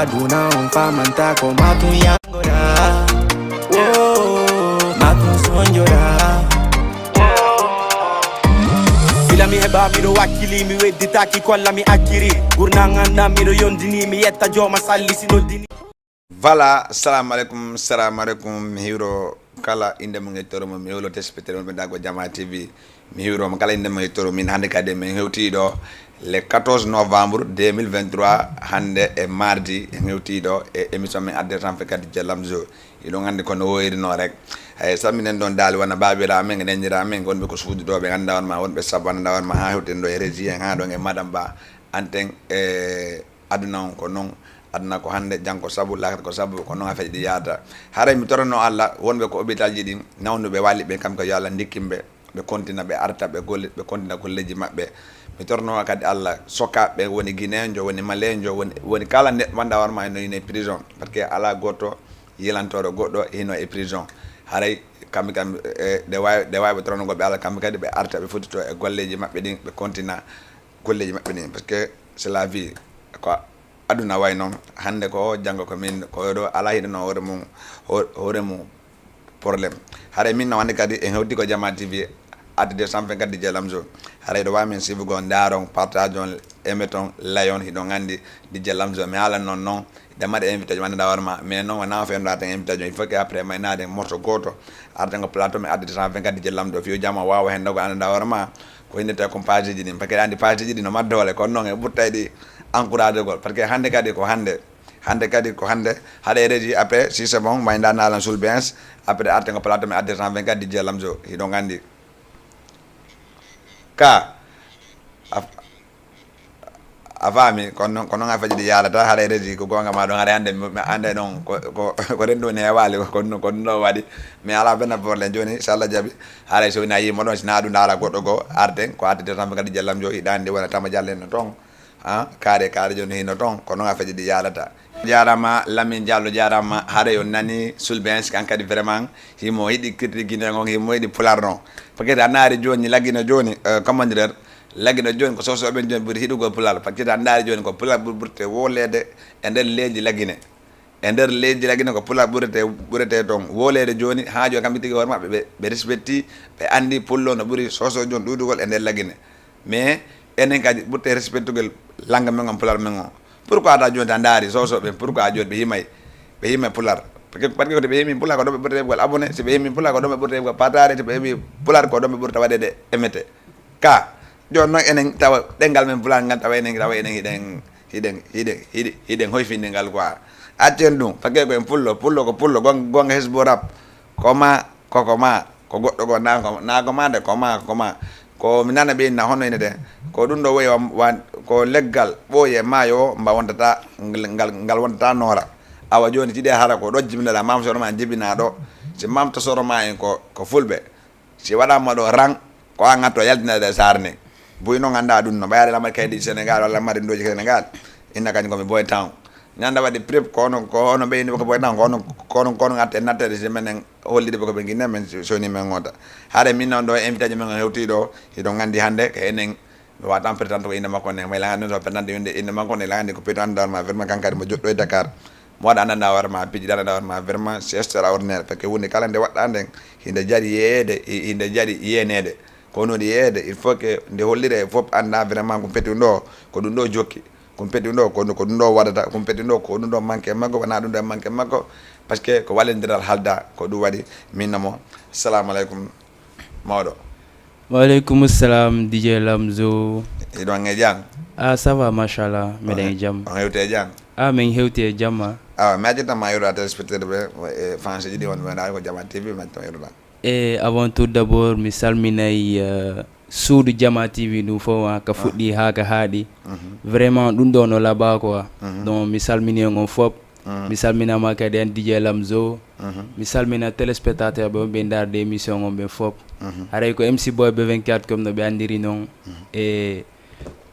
aduna famanta ko matun yangora matun sonjora bila mi heba mi do wakili mi weddita ki kolla mi akiri gurnanganda mi do yondini mi yetta joma salli sinodini. Voilà, assalamu alaikum hiro kala inde mo ngettoro mo mi wolo tespetero mo dago Jama TV mi hiro mo kala inde mo ngettoro min hande kade men hewtido le 14 novembre 2023 hande e mardi hewtido e émission men adde tan fe kadi Lamzo ido ngande kono woyri no rek ay saminen don dal wana babira men ngendira men gonbe ko suudu do be ganda on ma wonbe sabana da on ma ha hewten do e régie ha do nge madam ba anten aduna on ko non aduna ko hande janko sabu lakat ko sabu ko non afeji di yada haray mi torno alla wonbe ko hôpital ji din nawnuɓe walli ɓe kam ko yo Allah dikkimɓe ɓe kontina ɓe arta ɓe golle ɓe kontina golleji maɓɓe mi torno kadi Allah sokaɓe woni guinéenjo woni malenjo woni kala neɗɗo wanda warma no ine prison par ce que ala goto yilantoro goɗɗo hino e prison haray kamɓe kam de wawi ɓe torno goɓe Allah kamɓe kadi ɓe arta ɓe fottito e golleji maɓɓe ɗin ɓe kontina golleji maɓɓe ɗin parce que c'est la vie ko aduna way noon hande ko janggo ko min ko do ala hiɗano hoore mum probléme haray min no wande kadi en hewti ko Jama TV adde 224 DJ Lamzo haray do wamin sibugo daron partage on émeton layon hiɗo gandi DJ Lamzo mi ala non damade invitation wande dawarma mais non wona fe ndata invitation il faut que après maynade morto goto arde ngo plateau mi adde 224 DJ Lamzo fiyo Jama wawa hen dago anda dawarma ko hindete ko page ji ɗin parce que andi page ji ɗi no maddole kono noon e ɓurtayɗi encouragé gol parce que hande kadi ko hande haɗa régi après si c'est bon may danalan sul bens après arte ngo plateau mi adde 124 DJ Lamzo hiɗo gandi ka a faami kono ngafaji ɗi yalata haɗa régi ko gonga ma ɗon haɗa hande mi ande ɗon ko rendu ne heewali ko ɗum waɗi mais ala benna probléme joni so Allah jaaɓi haɗa so woni a yimo ɗon sina ɗum ndaara goɗɗo goo arde ko adde 124 DJ Lamzo hiɗande wona tama jalleno toon kaare joni hino toon ko noon afeji ɗi yalata jarama Lamine Diallo jarama haɗa yo nani sulbens kan kadi vraiment himo yiɗi kirti guiné on himo yiɗi pular noon par ce que a naari joni laggino joni comment dire laggino joni ko sosoɓen joni ɓuuri hiɗugol pular par ce que a naari joni ko pular ɓurte wolede e nder leydi laggine ko pular ɓurete toon wolede joni ha joni kamɓe tigui hoore maɓɓe ɓe respecti ɓe andi pullo no ɓuuri soso joni ɗuɗugol e nder laggine mais enen kadi ɓurte respectugol langue men on pular men on pourquoi ta joni ta daari sosoɓe pourquoi joni ɓe himay pular par ce que ɓe himi pular ko ɗon ɓe ɓurta heɓugol abonné so ɓe himi pular ko ɗon ɓe ɓurta heɓugol partare so ɓe heɓi pular ko ɗon ɓe ɓurta waɗede émete ka joni noon enen tawa ɗengal men pular ngal tawa enen hiɗen hoyfinde ngal quoi accen ɗum par ce que koyen pullo ko pullo gonga hesbo rap koma kokoma ko goɗɗo go nagoma de koma ko mi nana ɓeyna hono ene de ko ɗum ɗo woyi ko leggal ɓooye maayo mba wondata ngal wondata noora awa joni jiɗe hara ko ɗo jibinaɗa mam soro ma jibina ɗo si mamta soro ma en ko fulɓe si waɗama ɗo rang ko a gatto yaltinade e sarne boyi noon anda ɗum no ɓayade lamar kaydi Sénégal walla lamar ndoji Sénégal inna kañum komi boy town ñanda waɗi prép ko ono ɓeyni ko boy town kono gatte nattede si menen hollide ɓe koɓe guinne men soni men gota haade min noon ɗo invitation men hewtiɗo hiɗo gandi hande ko enen mi wawa tan prétente ko inde makko ne may lagandi so prétente inde makko ne lagandi ko prétente ma vraiment kankadi mo joɗɗo e Dakar mo waɗa andanda warma piiji ɗananda warma vraiment c'est extraordinaire par ce que hunde kala nde waɗɗa nden hinde jaari yenede ko noon yeede il faut que nde hollire fof anda vraiment ko peti ɗo ko ɗum ɗo jokki ko peti ɗo ko ɗum ɗo waɗata ko peti ɗo ko ɗum ɗo manque makko wona ɗum ɗo manque makko par ce que ko wallodiral halda ko ɗum waɗi minnamo assalamu aleykum mawɗo. Waaleykum salam DJ Lamzo. Iɗon e jam? Ça va machallah meɗen e jam. On hewti e jam? min hewti e jamma. mi accittanma yeruɗa téléspectateur ɓe e français ji ɗi wonɓe ɗa ko Jama TV mi accittan yeruɗa. Avant tout d'abord mi salminay suudu Jama TV ɗum fof ka fuɗɗi ha ka haaɗi vraiment ɗum ɗo no laaɓa quoi donc mi salmini on fof mi salminama kadi en DJ Lamzo mi salmina téléspectateur ɓe wonɓe darde émission on ɓe fof haray ko MC Boy B24 comme no ɓe andiri noon e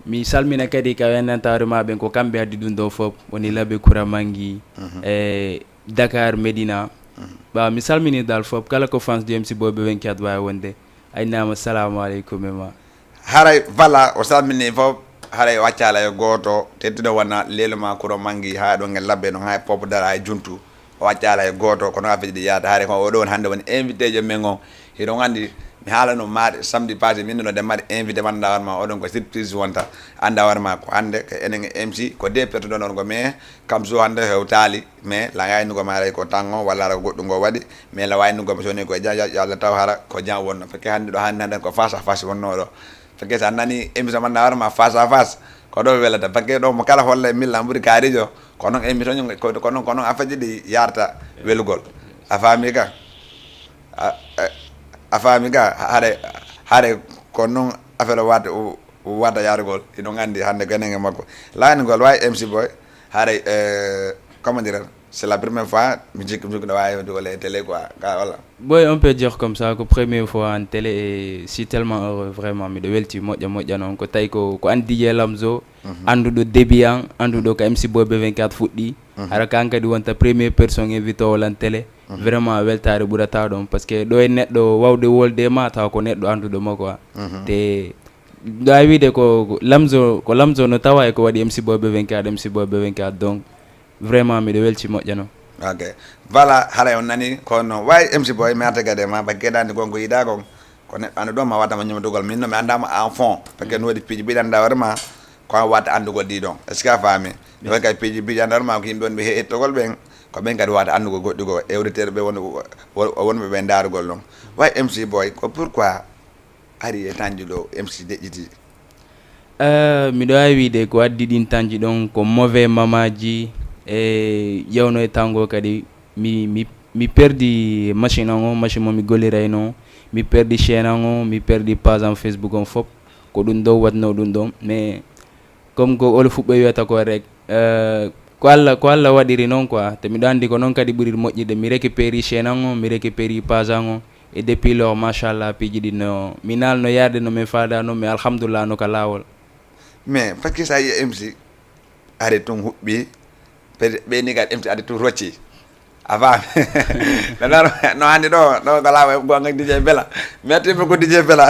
mi salmina kadi ka wennantare maɓe ko kamɓe addi ɗum ɗo fof woni Labe Koura Mangui e Dakar Medina ɓa mi salmini dal fof kala ko fans du MC Boy B24 wawi wonde aynama salamu aleykum e ma haray voilà o salmini fof haray waccala e goto teddude wona leluma kuro mangi ha ɗo ngel labbe no ha popo dara e juntu waccala e goto kono afiji ɗi yaata haare ko oɗo won hannde woni invité jo men on hiɗon andi mi haalano maɗe samedi passé min no demmade invité man anda warma oɗon ko surprise wonta anda warma ko hannde ko enen e MC ko de pertuɗo ɗon ko mais kam so hannde hewtali mais la waynugo ma aray ko tango walla ara goɗɗum ngo waɗi mais la waynugo mi soni ko jan yalla taw hara ko jan wonno parce que hannde ɗo hannde ko face à face wonno ɗo parce que sa nani émission man warma face à face ko ɗo welata parce que ɗo mo kala holle milla ɓuuri kaarijo ko noon émission ko noon affaji ɗi yarta welugol a faami ka a faami ka haare ko noon affaire wata yarugol ino gandi hannde ganenge makko laynugol wawi MC Boy haare comment dire c'est la première fois mi jikki ɗo wawi dugol e télé quoi ka walla boy on peut dire comme ça ko première fois en télé et si tellement heureux vraiment miɗo welti moƴƴa noon ko tawi ko an DJ Lamzo anduɗo début an anduɗo ko MC Boy B24 fuɗɗi hara kan kadi wonta première personne invité o lan télé vraiment weltare ɓurata ɗon par ce que ɗo e neɗɗo wawde wolde ma taw ko neɗɗo anduɗo ma quoi te ɗo a wiide ko Lamzo no tawa e ko waɗi MC Boy B24 donc vraiment miɗo welti moƴƴa noon ok voilà haala on nani kono wawi MC Boy mi arta gade ma bakke dande gonko yiɗa kon ko neɗɗo anda ɗon ma waddama ñamdugol min noon mi andama en fond par ce que no waɗi piiji ɓiɗanda warma ko watta andugol ɗi ɗon est ce que a faami ɗo kay piiji ɓiɗanda warma ko yimɓe wonɓe hettogol ɓen ko ɓen kadi wata andugo goɗɗi go ewretere ɓe wonɓe ɓe darugol ɗon wawi MC Boy ko pourquoi ari e tanji ɗo MC deƴƴiti miɗo wawi wiide ko addi ɗin tanji ɗon ko mauvais mamaji e yewno e tango kadi mi perdi machine on machine mo mi gollirayno mi perdi chaîne on mi perdi page en Facebook on fop ko ɗum ɗo watno ɗum ɗon mais comme ko olo fuɓɓe wiyata ko rek ko Allah waɗiri noon quoi te miɗo andi ko noon kadi ɓuuri moƴƴide mi récupéri chaîne on mi récupéri page on et depuis lors machallah piiji ɗi no mi nalno yarde no min faadano mais alhamdulillah no ka lawol mais par ce que sa yi MC ari tun huɓɓi ɓeni kadi MC adi tun rocci a faami no hannde ɗo ko laawa gonga DJ Bella mettimi ko DJ Bella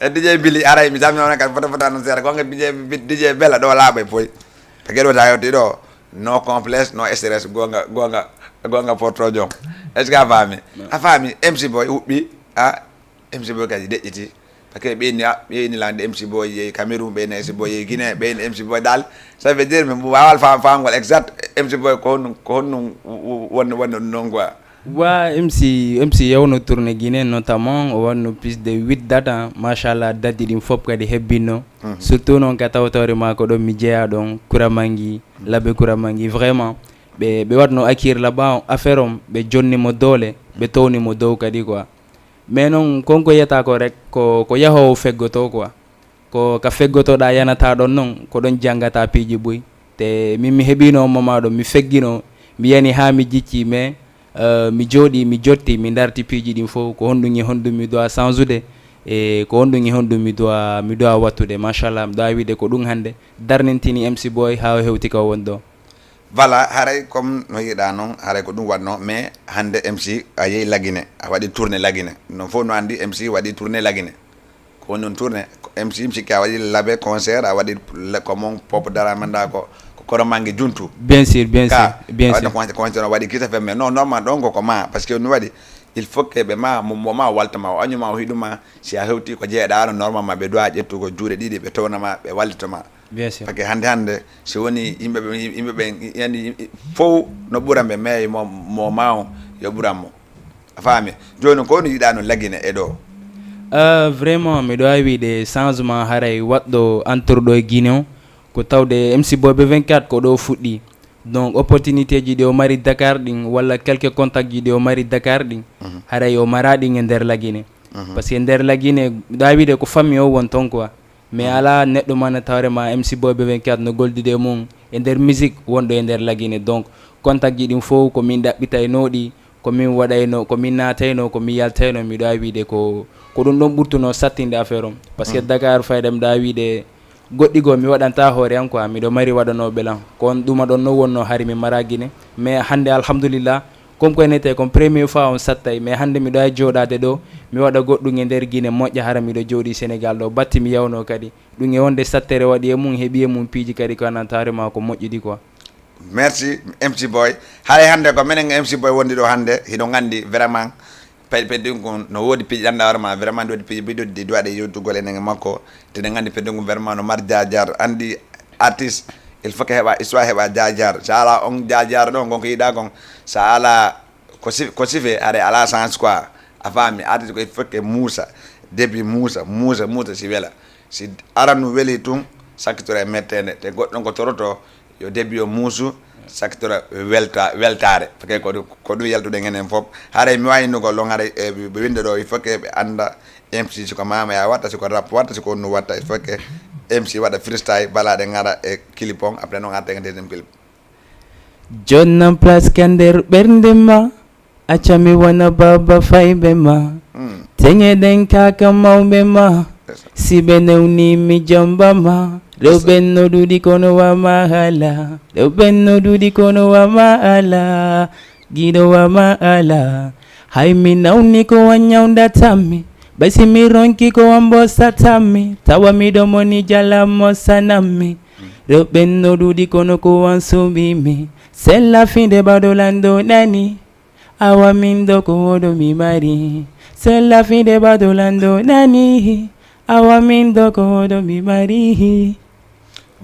e DJ Billy aray mi samnona kadi fota no seeɗa gonga DJ Bella ɗo laaɓa e poyi parce que ɗo ta yewti ɗo no complexe no stress gonga porto jom est ce que a faami MC Boy huɓɓi MC Boy kadi deƴƴiti par ce que ɓeyni lande MC Boy yeehi Cameroun ɓeyni MC Boy yeehi Guinée ɓeyni MC Boy dal ça veut dire mi wawal famgol exact MC Boy ko honno wonno noon quoi wa MC yewno tourné Guinée notamment o wanno plus de 8 date machallah date ɗin fop kadi hebbinno surtout noon ka tawtore ma ko ɗon mi jeeya ɗon Kouramangui labbe Kouramangui vraiment ɓe watno acquire là-bas affaire on ɓe jonnimo doole ɓe townimo dow kadi quoi mais noon konko yiyata ko rek ko yahowo feggoto quoi ko ka feggotoɗa yanata ɗon noon ko ɗon janggata piiji ɓuy te min mi heeɓino moment ɗo mi feggino mi yani ha mi jicci mais mi jooɗi mi jotti mi darti piiji ɗin fof ko honɗum mi dowa changeude e ko honɗum mi dowa wattude machallah mi dowa wiide ko ɗum hannde darnintini MC Boy ha o hewti ka won ɗo voilà haray comme no yiiɗa noon haray ko ɗum watno mais hannde MC a yehi Laguine a waɗi tourné Laguine non fof no anndi MC waɗi tourné Laguine ko woni noon tourné MC mi sikki a waɗi laabe concert a waɗi common pop dara manda ko Kouramangui juntu bien sûr concert o waɗi Kiss FM mais non normal ɗon koko ma par ce que no waɗi il faut que ɓe ma waltama o añuma o hiɗuma si a hewti ko jeeɗano normalement ɓe dowa ƴettugo juuɗe ɗiɗi ɓe townama ɓe wallitoma bien sûr parce que hannde si woni yimɓeɓe yani fof no ɓuranɓe mais mo mawo yo ɓuranmo a faami joni ko no yiɗa no Laguine e ɗo vraiment miɗo wawi wiide changement haray waɗɗo entourɗo e Guinée ko tawde MC Boy B24 ko ɗo fuɗɗi donc opportunité ji ɗi o mari Dakar ɗin walla quelques contacts ji ɗi o mari Dakar ɗin haray o mara ɗin e nder Laguine par ce que nder Laguine miɗo wawi wiide ko famille o won toon quoi mais ala neɗɗo mana tawrema MC Boy B24 no goldude mum e nder musique wonɗo e nder Laguine donc contact ji ɗin fof komin ɗaɓɓitaynoɗi komin waɗayno komin natayno komin yaltayno miɗo wawi wiide ko ɗum ɗon ɓurtuno sattinde affaire on par ce que Dakar fayda miɗo wawi wiide goɗɗi goo mi waɗanta hoore an quoi miɗo mari waɗanoɓe lan ko on ɗuma ɗon no wonno hari mi mara Guinée mais hannde alhamdulillah comme ko nete comme première fois on sattay mais hande mi do ay jodade do mi wada goddum e der guine moƴƴa hara mi do jodi Sénégal do batti mi yawno kadi dum e wonde sattere wadi e mum hebi e mum piiji kadi ko anantare ma ko moƴƴidi quoi. Merci MC Boy. Hare hande ko menen MC Boy wondi do hande hido gandi vraiment pedungu no wodi piiji anda warma vraiment wodi piiji bido di doade youtugol en makko te de gandi pedungu vraiment no mar jaajar andi artiste il faut que heba histoire heba jaajar sala on jaajar don gonko yida gon sala ko sife are ala sans quoi afami artiste ko il faut que Moussa depuis Moussa si wela si aranu weli tum sakitore mettene te goddon ko toroto yo debbi yo muusu saktora weltare fake ko du yaltude ngenen fop hare mi wayno ko longare be winde do il faut que be anda MC ko mama ya watta ko rap watta ko no watta il faut que MC wada freestyle balade ngara e clipon après no ngata deuxième clip jonna place kander berndema achami wana baba faibema tenge den kaka maubema sibenewni mi jambama Robenno dudi kono wa mahala Robenno dudi kono wa mahala Gido wa mahala Haimi nauni ko wanyaunda tami Basi mironki ko wambosa tami Tawa midomo ni jala mosa nami Robenno dudi kono ko wansubimi Sella finde badolando nani Awa mindo ko odo mi mari Sella finde badolando nani Awa mindo ko odo mi mari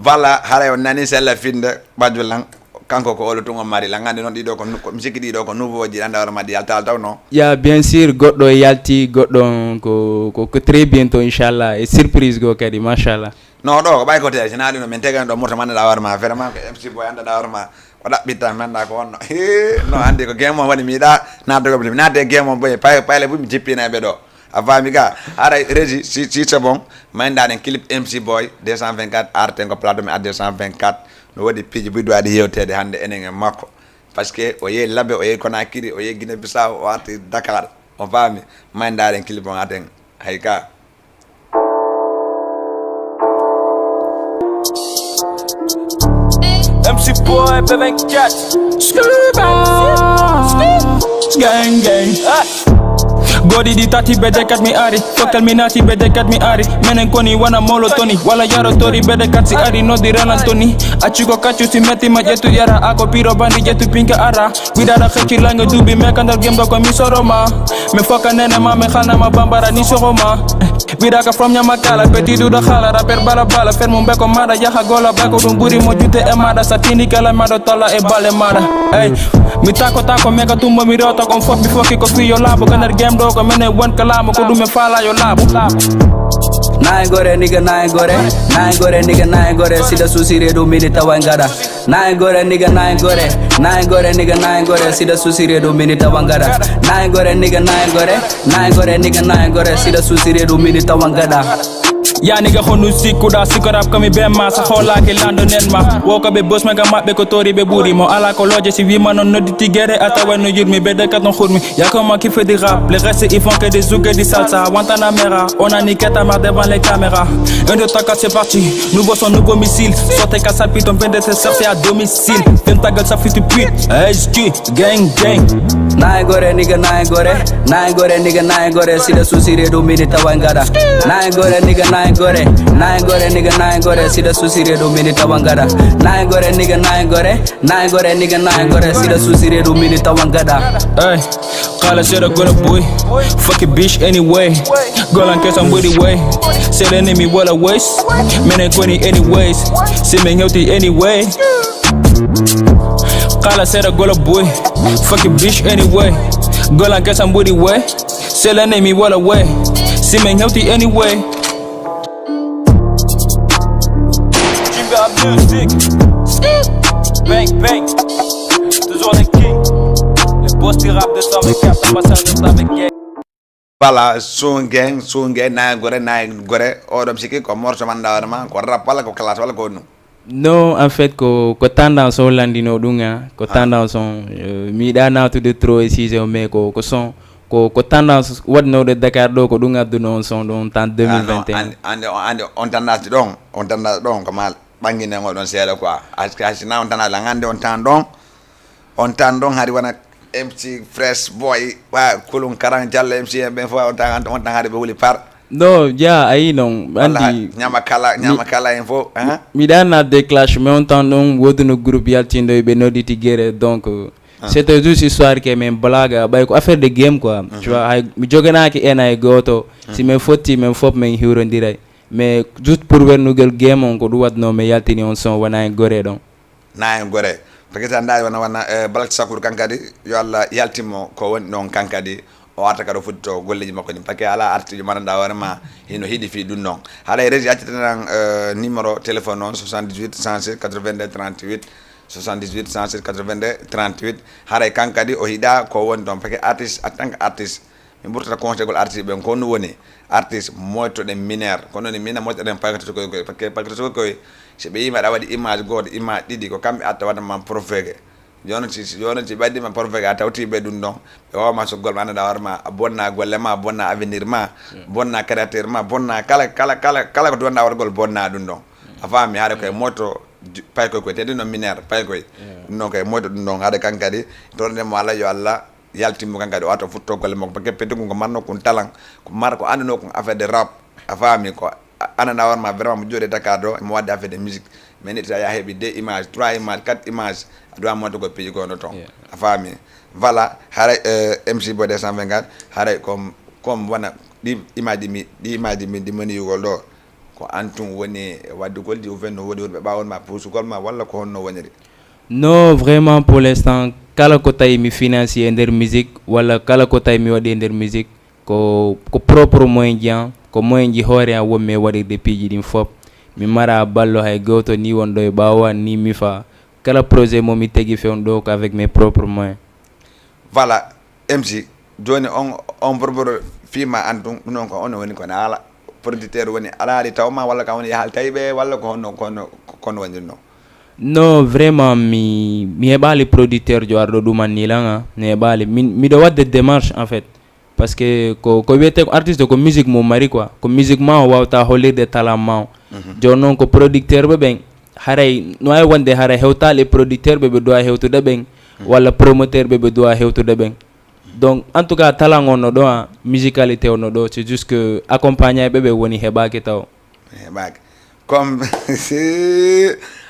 Voilà, hare on nani sella finde bajulang kanko ko olo tungo mari la ngande non dido ko musiki dido ko nouveau ji anda wara madi alta alta no ya bien sûr goddo yalti goddo ko très bientôt inchallah et surprise go kadi machallah no do ko bay ko te sina dino men tegan do morto man da warma vraiment ko MC Boy anda da warma wada bitta man da ko onno no ande ko game mo wadi mi da na do ko na de game mo boy pay le bu mi jippina be do Avamiga, ara régie si c'est bon, mais dans un clip MC Boy 224 arte ko plateau à 224 no wadi piji bu do adi yewtede hande enen makko parce que oye labe oye Conakry oye Guinée Bissau wati Dakar on fami mais dans un clip on aten hayka MC Boy B24 Gang Godi di tati bedekat mi ari Tokal minati bedekat mi ari Menen koni wana molo toni Wala yaro tori bedekat si ari no di ralan toni Achuko kachu si meti ma jetu yara Ako piro bandi jetu pinka ara Widara kheki lange dubi mekandal game doko mi soroma Me foka nene ma me khana ma bambara ni soroma Widaka from nya makala Peti du da khala rapper bala bala Fer mumbe ko mada yaha gola bako Dumburi mo jute e mada Satini kala mado tola e bale mada Hey, mi tako meka tumbo mi rota Kon fok mi foki ko fiyo labo Ganar game do ko mene wan kalama ko dume fala yo labo Nine gore nigga nine gore nigga nine gore sida susire do mini tawangada nine gore nigga nine gore nigga nine gore sida susire do mini tawangada nine gore nigga nine gore sida susire do mini tawangada Ya nigga khonu sikuda sikarap kami bema sa khola ke lando nenma woka be boss mega mabbe ko tori be buri mo ala ko loje si wima non nodi tigere atawa no yurmi be de katon khurmi ya comment qui fait des rap les restes ils font que des zouk et des salsa wantana mera on a niqué ta mère devant les caméras un de ta c'est parti nouveau son nouveau missile sortez ka sale piton vende se sortir à domicile fais ta gueule ça fait tu pute HG gang nine gore nigga nine gore sida susire do mini tawangada nine gore nigga nine gore nigga nine gore sida susire do mini tawangada nine gore nigga nine gore sida susire do mini tawangada hey kala sera gola boy fuck a bitch anyway gola kes I'm with the way say the enemy what a waste man ain't 20 anyways see me healthy anyway kala sera gola boy fuck a bitch anyway gola kes I'm with the way say the enemy what a way see me healthy anyway music, bang, toujours les kings, les boss du rap de 124, ambassadeurs avec gang. Voilà, son gang na gore odom siki ko morso manda warma ko rap wala ko class wala ko no. No, en fait, ko tendance au landino dunga, ko tendance on mi da na to de trop ici mais ko son ko tendance wadno de Dakar do ko dunga du non son don tan 2021. And on tendance don ko mal bangi ne ngodon seeda quoi asina on tan la ngande on tan don hari wana MC Fresh Boy wa kulum karang Diallo MC ben fo on tan haade be wuli par No, yeah, ayi non andi nyama kala info mi dana déclash mais on temps non woduno groupe yaltindo be noditi gere donc c'était juste histoire que même blague bay ko affaire de game quoi tu vois mi jogana ki ena e goto si me foti men fop men hiro ndiray mais juste pour ver nugel game on ko du wadno me yaltini on son wana en gore don na en gore parce que anda wana balak sakur kankadi yo alla yaltimo ko woni non kankadi o arta kado futto golleji makko ni parce que ala arti mananda warma hino hidi fi dun non hala reji accitanan numéro téléphone on 78 106 82 38 78 106 82 38 haray kankadi o hida ko woni don parce que artiste en tant que artiste mi burtata conseil gol artiste ben ko no woni artiste moyto de mineur kono ni mina moyto den pagata ko parce que pagata ko se be yima da wadi image god image didi ko kambe atta wada man profege jonati baddi man profege atawti be dun don be o ma so gol man da warma bonna golle ma bonna avenir ma bonna créateur ma bonna kala ko don da war gol bonna dun don afami hade ko moto pay ko tedi no mineur pay ko non ko moto dun don hade kankadi don dem wala yo Allah yaltimmo kankadi wato futto golle mako parce que petugo ko manno ko talang ko mar ko andano ko affaire de rap afami ko anana warma vraiment mo jode Dakar do mo wadde affaire de musique mais nit ya hebi 2 images 3 images 4 images do mo to ko piji ko no ton afami voilà hare MC Boy 224 hare comme wana di image mi di moni yugol do ko antum woni wadde goldi o venno wodi be bawon ma pusugol ma walla ko honno woniri. Non, vraiment pour l'instant kala ko tay mi financier nder musique wala kala ko tay mi wadi nder musique ko propre moyen jian ko moyen ji hore a womme wadi de piji dim fop mi mara ballo hay goto ni wondo e bawa ni mi fa kala projet mo mi tegi fe on do ko avec mes propres moyens. Voilà MC joni on propre fima antum non ko on woni ko na ala producteur woni ala di tawma wala ka woni hal taybe wala ko honno kono woni no. Non, vraiment mi hebali producteur jo ardo duman ni langa ne hebali mi do wadde démarche en fait parce que ko wete ko artiste ko musique mo mari quoi ko musique ma wawta holirde talent ma jo non ko producteur be ben haray no ay wonde haray hewtale producteur be do hewtude ben wala promoteur be do hewtude ben donc en tout cas talent on no do musicalité on no do c'est juste que accompagner be woni hebaki taw hebaki comme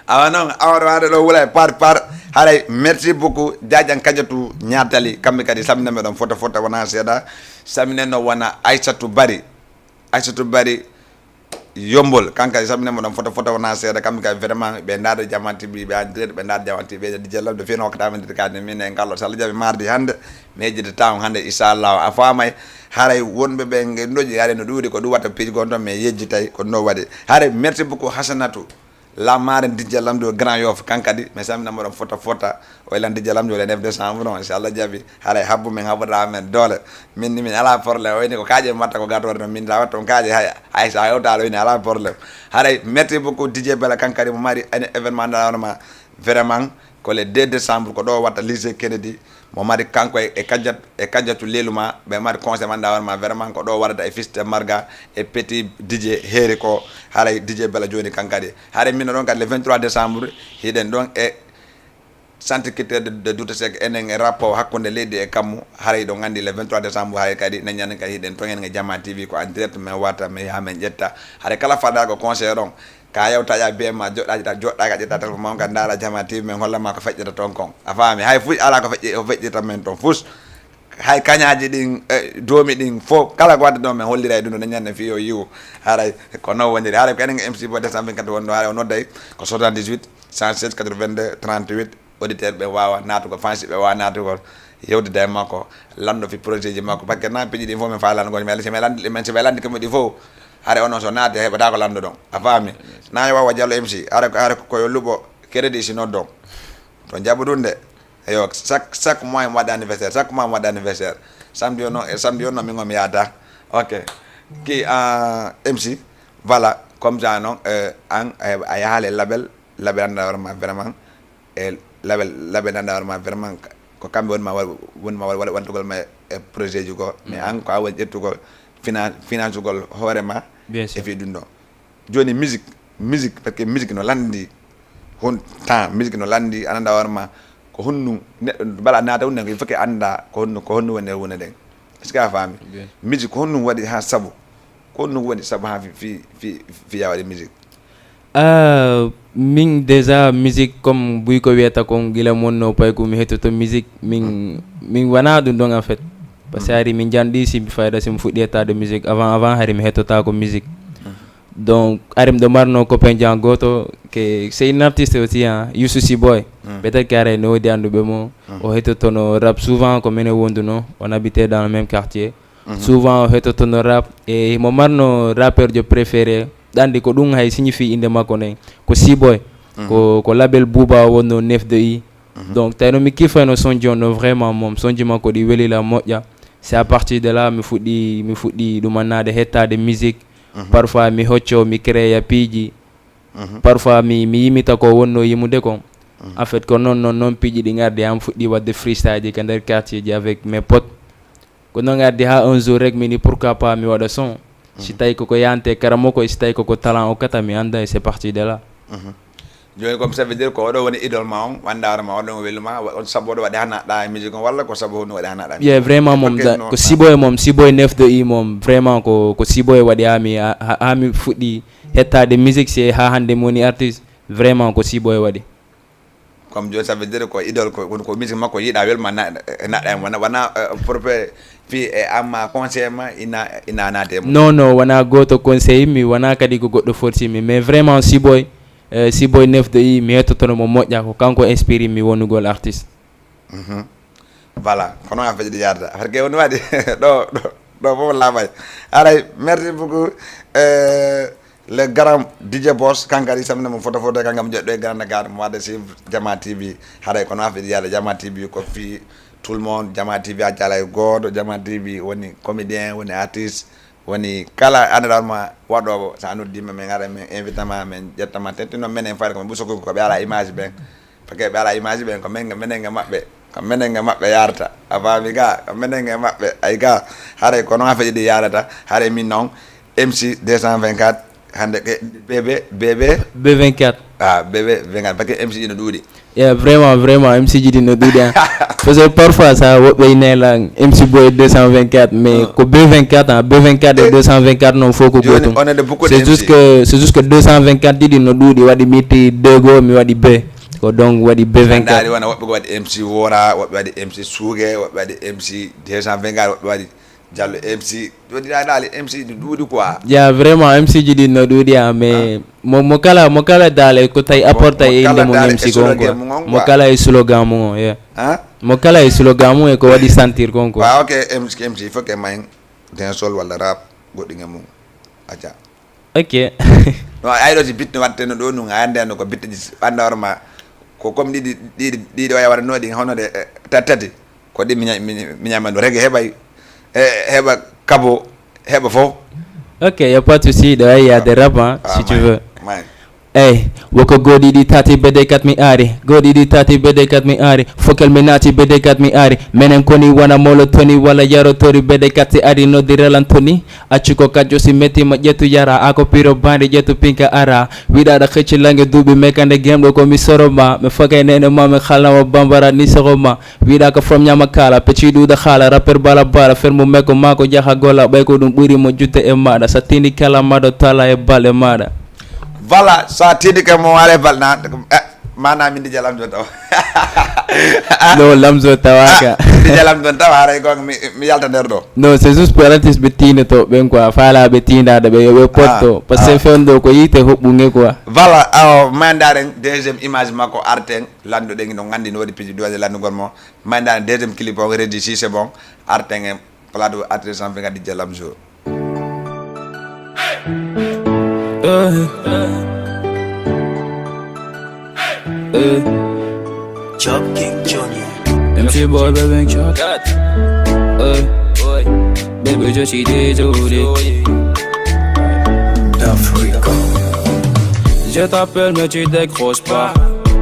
awanon awade do wulay par haray merci beaucoup jajan kadiatu nyaatali kambe kadi samina me don foto wana seda samina no wana Aissatou Bari yombol kanka samina mo don foto wana seda kambe kadi vraiment be ndado jamanti bi be andred be ndado jamanti be di jelal do fino ko tamande kadi min en gallo sala jabi mardi hande meji de taw hande inshallah afamay haray wonbe be ngendoji yare no duudi ko du wata piji gonto me yejji tay ko no wadi haray merci beaucoup Hasanatou la mare DJ Lamdo Grand Yoff kankadi mais samina mo don foto o lan DJ Lamdo le 9 décembre inshallah jabi haray habbu men habata men dole min ala problème o ni ko kaaje matta ko gato no min la wato kaaje hay sa yota lo ni ala problème haray merci beaucoup DJ Bella kankadi mo mari événement normalement vraiment ko le 2 décembre ko do watta lycée Kennedy mo mari kanko e kajjatu leluma be mari conseil man dawarma vraiment ko do warada e fiste marga e petit DJ heri ko haray DJ Bella joni kankadi haray min don kadi le 23 décembre hiden don e centre culturel de Douta Seck enen e rapport hakkunde leydi e kammu haray do ngandi le 23 décembre hay kadi na nyan kadi hiden to en e Jama TV ko en direct men wata men ha men jetta haray kala fada ko conseil ron ka yewta ya bema jodda ga jetta tan mo ga ndara Jama TV men holla ma ko fejjata ton kon afami hay fu ala ko fejjata men ton fus hay kañaaji din doomi din fo kala ko wadde do men hollira e dum no nyanne fi yo yiwu haray ko no wondiri haray ko enen MC Boy 224 wonno haray no day ko 78 107 82 38 auditeur be wawa naatu ko fansi be wawa naatu ko yewde day makko lando fi projet ji makko parce que na piji di fo men fa lan gol mel se me landi ko di fo haray onon so naate hebata ko lando don afami na wawa Diallo MC haray ko yo lubo crédit si no don to jabudunde yo chaque mois mo d'anniversaire samedi on mi ngom yada ok ki MC voilà comme ça non an ay hale label vraiment et label anda vraiment ko kambe won ma wantugol ma projet ju ko mais an ko awon etugol finance gol horema bien e sûr fi dundo joni musique parce que musique no landi hon temps musique no landi ananda warma ko honnu bala naata wonde ko foke anda ko honnu wonde wona den est-ce que a faami musique ko honnu waɗi ha sabu ko honnu waɗi sabu ha fi ya waɗi musique min déjà musique comme buy ko wiyata kon gila monno pay ko mi hettoto musique min wana ɗum ɗon en fait parce que hari min janɗi simbi fayda simi fuɗɗi hettade musique avant hari mi hettota ko musique donc ari mɗo marno copain jan goto que c'est une artiste aussi Youssou Siboy peut-être que ara ne wodi anduɓe mo o hettotono rap souvent ko minen wonduno on habitait dans le même quartier souvent o hettotono rap et mo marno rappeur jo préféré ɗandi ko ɗum hay signifie inde makko nden ko Siboy ko label Bouba wonno 9 de i donc tawi no mi kifayno sonji on no vraiment mom sonji makko ɗi welila moƴƴa c'est à partir de là mi fuɗɗi ɗumannade hettade musique parfois mi hocco mi créa piiji parfois mi yimita ko wonno yimude kon en fait ko non piiji ɗi gardi am fuɗɗi wadde freestyle ji ka nder quartier ji avec mes potes ko noon gardi ha un jour rek mini pourquoi pas mi waɗa son si tawi koko yante karamo ko si tawi koko talent o kata mi anda et c'est parti de là joni comme ça veut dire ko oɗo woni idole ma on wandare ma oɗon weluma on sabu oɗo waɗi hanaɗa e musique on walla ko sabu hono waɗi hanaɗa yeah vraiment mom ko Siboy 9 de i mom vraiment ko Siboy waɗi hami fuɗɗi hettade musique c'est ha hande mi woni artiste vraiment ko Siboy waɗi comme joni ça veut dire ko idole ko musique makko yiiɗa welma naɗa en wona propre fi e amma conseil ma ina naate non wona goto conseil mi wona kadi ko goɗɗo fortimi mais vraiment Siboy 9 de i mi hettotono mo moƴƴa ko kanko inspire mi wonugol artiste voilà kono a feƴiɗi yarda par que woni waɗi ɗo fof laaɓay aray merci beaucoup le grand DJ Boss kankadi samne mo photo kankam joɗɗo e Grand Dakar mo wadde suivre Jama TV haɗay kono a feƴiɗi yarda Jama TV ko fi tout le monde Jama TV a jala e goto Jama TV woni comédien woni artiste woni kala andanma waɗoɓo sa noddima min gara min invitement min ƴettama tettino menen fayde komin ɓuso ko ɓe ala image ɓen par ce que ɓe ala image ɓen ko menen ge maɓɓe yarata a faami ga ko menen ge maɓɓe ay ga haɗay ko noon ha feƴiɗi yarata haɗay min noon MC 224 hande ke BB 24 BB 24 par ce que MC ji no ɗuuɗi yeah vraiment MC ji ɗi no ɗuuɗi parce que parfois ça woɓɓe nela MC Boy 224 mais ko B24 B24 et 224 non faut ko gotum c'est juste que 224 ɗiɗi no ɗuuɗi waɗi miti 2 go mi waɗi B ko donc waɗi B24 wona woɓɓe ko waɗi MC Wora woɓɓe waɗi MC Suugue woɓɓe waɗi MC 224 woɓɓe waɗi Diallo MC dali MC ɗi ɗuuɗi quoi ya vraiment MC ji ɗi no ɗuuɗi mais mo kala dale ko tawi apporta e inde mo MC kon quoi mo kala e slogan mo yeah mo kala e slogan mum e ko waɗi sentir kon quoi ok MC il faut que mayen den sol walla rap goɗɗinge mum acca ok non ayɗo si bitte watteno ɗo nu a ande ko bitte ji ɓanda horma ko comme ɗiɗi waya waɗa noɗi honode tati ko ɗi mi ñamano rege heɓa kabo heɓa fof ok y a pas de souci ɗo ay y a des rap si tu veux Ey, woko goɗiɗi tati BD4 mi ari goɗiɗi tati BD4 mi ari fokel mi naati BD4 mi ari menen koni wana molo toni walla yarotori BD4 si ari noddirelan toni accu ko kaƴƴo si mettima ƴettu yara ako piro bande ƴettu pinka ara wiɗaɗa hecci langue duuɓi mekande gemɗo komi soroma mi fogay nene ma mi halnama bambara ni sogoma wiɗa ko from ñama kala pecci ɗuɗa haala rapper bala fermo mekko mako jaaha golla ɓay ko ɗum ɓuuri mo jutte e maɗa sa tini kala maɗo tala e balɗe maɗa voilà sa tidi ke mo wale balna mana min di jalam do taw no lamzo tawaka di jalam do taw haray gong mi yalta der do no c'est juste pour artiste be tine to ben quoi fala be tinda de be potto parce que fendo ko yite hobbunge quoi voilà mandaren deuxième image mako arten lando de no ngandi no wadi piji do lando gon mo mandaren deuxième clip o ready si c'est bon arten plateau artiste en fait di jalam jo Chop King Junior MC Boy B24 Baby je suis désolé Africa. Je t'appelle mais tu décroches pas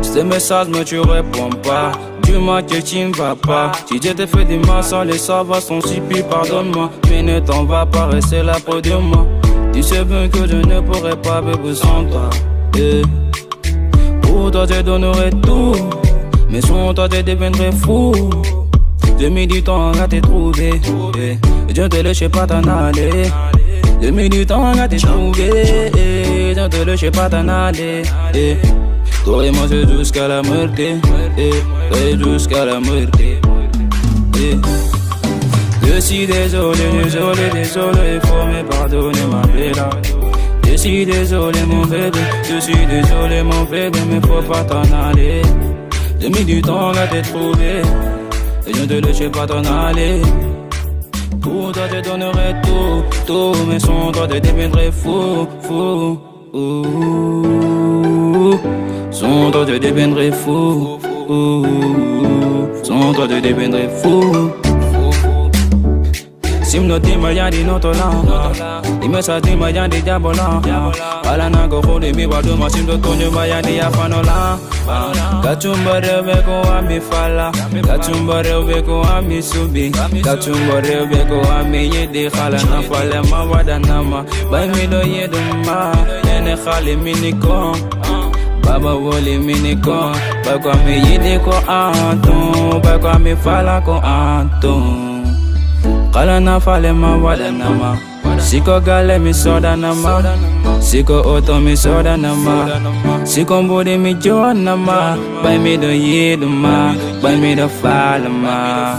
Ces messages mais tu réponds pas Dis-moi que tu ne vas pas Si je t'ai fait du mal sans les savoir sans subi pardonne-moi Mais ne t'en va pas rester là près de moi Tu sais bien que je ne pourrais pas vivre sans toi Pour toi je donnerai tout Mais Mais sans toi tu deviendrais fou. J'ai mis du temps à te trouver, je te laisse pas t'en aller. J'ai mis du temps à te trouver, je te laisse pas t'en aller. Toi et moi c'est jusqu'à la mort, jusqu'à la mort. Je suis désolé, il faut me pardonner ma bella. Je suis désolé mon bébé, je suis désolé mon bébé, mais faut pas t'en aller. J'ai mis du temps à te trouver, et je ne te laisse pas t'en aller. Pour toi je donnerai tout, mais sans toi je deviendrai fou. Sans toi je deviendrai fou. Sans toi je deviendrai fou. Sim no tima yandi no tola, dime sa tima yandi diabola. Ala na go hode mi wadu ma sim do tonyo ma yandi ya fanola. Kachumba rewe ko ami fala, kachumba rewe ko ami subi, kachumba rewe ko ami yedi khala na fale ma wada nama. Bay mi do yeduma, ene khali miniko. Baba wole miniko, bay ko ami yedi ko anto, bay ko ami fala ko anto. Kala na fale ma wada nama, siko gale mi soda nama, siko oto mi soda nama, siko mbode mi jo nama, bay mi do yeduma, bay mi do fala ma,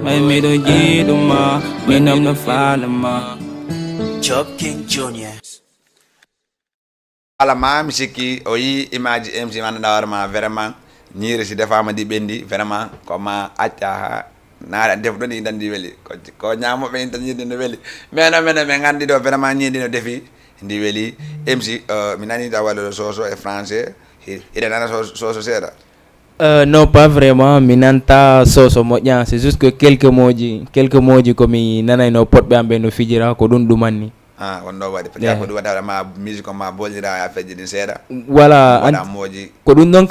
bay mi do yeduma, mi nam no fala ma. Job King Junior. Ala ma misiki oyi image MC man dawarma vraiment ñiri si defama di bendi vraiment comme acca na def do ni dandi weli ko ñamo be tan ñi no weli mena me ngandi do vraiment ñi dino defi ndi weli MC mi nani da walo soso e français ida nana soso sera. Non, pas vraiment. Minanta soso moƴƴa. C'est juste que quelques moji komi nanay no potɓe amɓe no fijira ko ɗum ɗumanni. Wonɗo waɗi peut-être ko ɗum waɗa ma musique ma bollira a feji ɗin seeɗa. Voilà, moji ko ɗum ɗon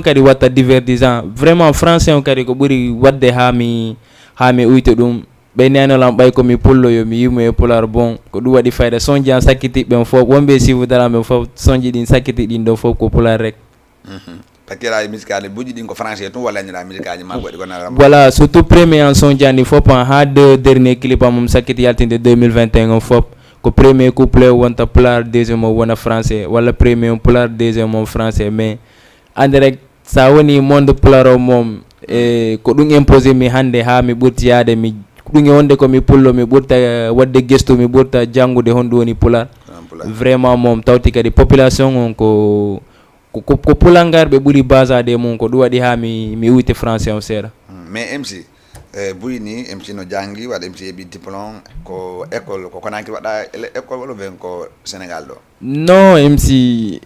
kadi watta divertissant. Vraiment français on kadi ko ɓuri wadde ha mi uyta ɗum. ɓe nenolam ɓay komi pulloyo mi yimo e pular bon ko ɗum waɗi fayda sonji an sakkitiɓɓen fof wonɓe sifudaramɓe fof sonji ɗin sakkiti ɗin ɗo fof ko pular rek. Pakiraji musicaji buji ɗin ko français tun walla ñira musicaji ma goɗi gonara. Voilà, surtout premier en son jani fop ha deux dernier clip mum sakkiti yaltinde 2021 fop ko premier couplet wonta pular deuxième o wona français walla premier pular deuxième o français mais ande rek sa woni monde pular o mom e ko ɗum imposé mi hande ha mi ɓurti yaade mi ɗum e wonde komi pullo mi ɓurta wadde gestu mi ɓurta janggude honɗum woni pular vraiment mom tawti kadi population on ko pulangarɓe ɓuuri basade mum ko ɗum waɗi ha mi uyte français on seeɗa. Mais MC buy ni MC no jangi waɗa MC heɓi diplôme ko école ko Conakry waɗa école walla ven ko Sénégal ɗo? Non, MC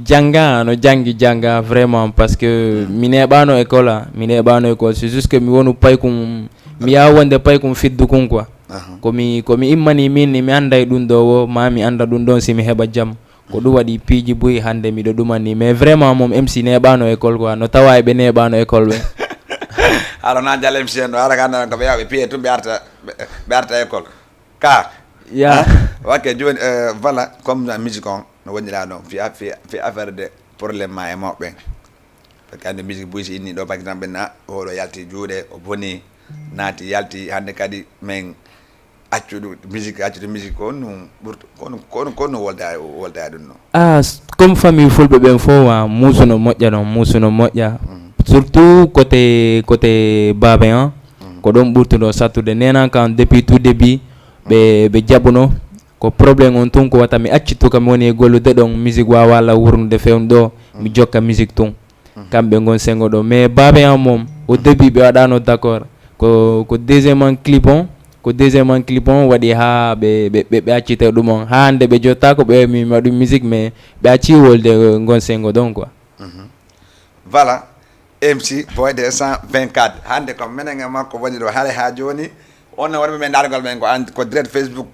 janga no janga vraiment parce que mi neɓano école c'est juste que mi wonu paykum mi yaha wonde paykum fiddu kum quoi komi immani min ni mi anda e ɗum ɗo wo ma mi anda ɗum ɗon si mi heɓa jaam ko ɗum waɗi piiji boyi hande miɗo ɗumanni mais vraiment mom MC neɓano école quoi no tawa eɓe neɓano école ɓe. Alors na jall MC en ɗo ara gandan ko ɓe yaw ɓe piye tun ɓe arta école car ok joni voilà comme musique on no wonira ɗon fi affaire de probléme ma e mawɓe par ce que ande musique boyi so inni ɗo par exemple na oɗo yalti juuɗe o boni naati yalti hande kadi min accude musique ko no ɓurta kono wolda ɗum ɗo. Comme famille fulɓe ɓen fof musuno moƴƴa surtout côté babe an ko ɗon ɓurtuɗo sattude nenan kan depuis tout début ɓe jaɓuno ko probléme on tun ko wata mi accittu kam woni e gollude ɗon musique wawa walla wurnude fewnu ɗo mi jokka musique tun kamɓe gon sengo ɗo mais babe an mom au début ɓe waɗano d' accord ko deuxiément clip on waɗi ha ɓe accite ɗum on ha hande ɓe jotta ko ɓe mi waɗum musique mais ɓe acci wolde gon sengo ɗon quoi. Voilà MC boy de 124 hande ko menen e makko woni ɗo haare ha joni on waɗi men dargal men ko direct Facebook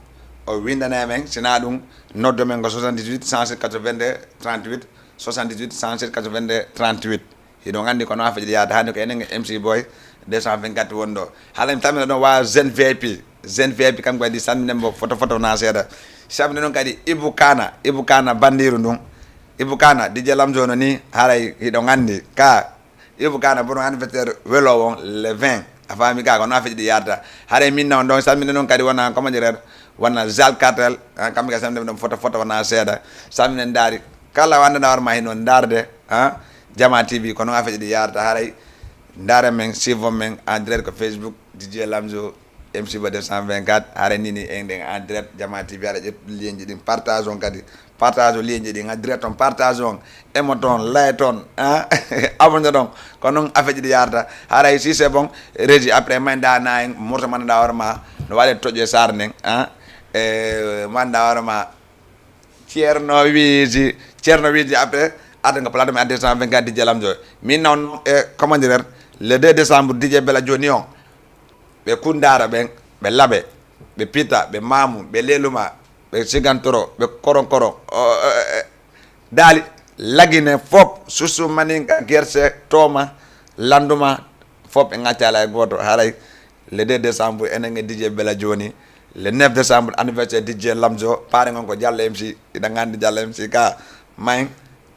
o windana men sina ɗum noddo men ko 78 107 82 38 78 107 82 38 hiɗo gandi ko noon feƴiɗi yaade hande ko enen MC boy 224 wonɗo haala mi tamina ɗon wa jeune VIP kanko kadi salminenmo photo na seeɗa sabni noon kadi Ibou Kana bandiru ndun Ibu Kana DJ Lamzo no ni haray hido ngandi ka Ibu Kana bono anniversaire welo won le 20 afami ka ko na fi di yarta haray min non donc salmina non kadi wana comment dire wana Zal Cartel kam ga samde dum photo wana seda salmina ndari kala wanda na war ma hino ndarde Jama TV ko no afi di yarta haray ndare men sivo men en direct ko Facebook DJ Lamzo MC Ba 224 haray nini en direct Jama TV ara je lien di partage on kadi partage ligne di nga direct on partage on emoton layton abonné donc kono affaire di yarda haray si c'est bon régi après manda na morto man da warma no wale toje sarnen manda warma Cierno Wiji après adanga plateau 224 DJ Lamzo min non comment dire le 2 décembre DJ Bella Jonion be kundara be labe be pita be mamu be leluma be sigantoro be koron dali lagine fop susu maninga gerse toma landuma fop e ngatiala e goto haray le 2 décembre enen DJ Bella Joni le 9 décembre anniversaire DJ Lamzo pare ngon ko Diallo MC ida ngandi Diallo MC ka may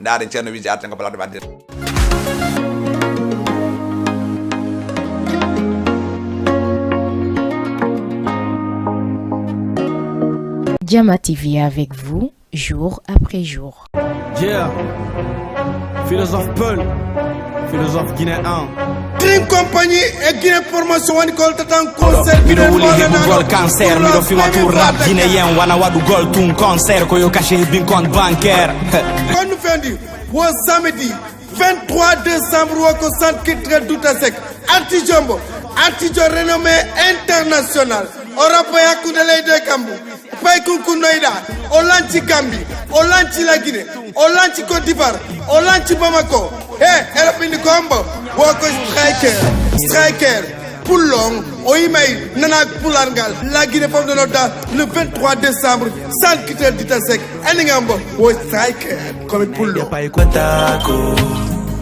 ndaade Cierno Wiji atanga plateau badir Jama TV avec vous, jour après jour. Yeah, philosophe Peul, philosophe guinéen. Dream Company et Guinée Formation wani ko tatan concert Mido wuli hebu gol cancer mido fima tour rap guinéen wana wadu gol tun concert ko yo caché bin compte bancaire. Kon nous fendi wo samedi 23 décembre wo ko centre culturel Doutasek Artijombo renommé international Europe yakude leyde kambu pay kunkunoida o lanci Gambie o lanci la Guinée o lanci Côte d'Ivoire o lanci Bamako erapindi kombo woko striker Poulong o email nana Poulangal la Guinée fom de nota le 23 décembre centre culturel Doutasek eningambo wo striker comme Poulong pay kotako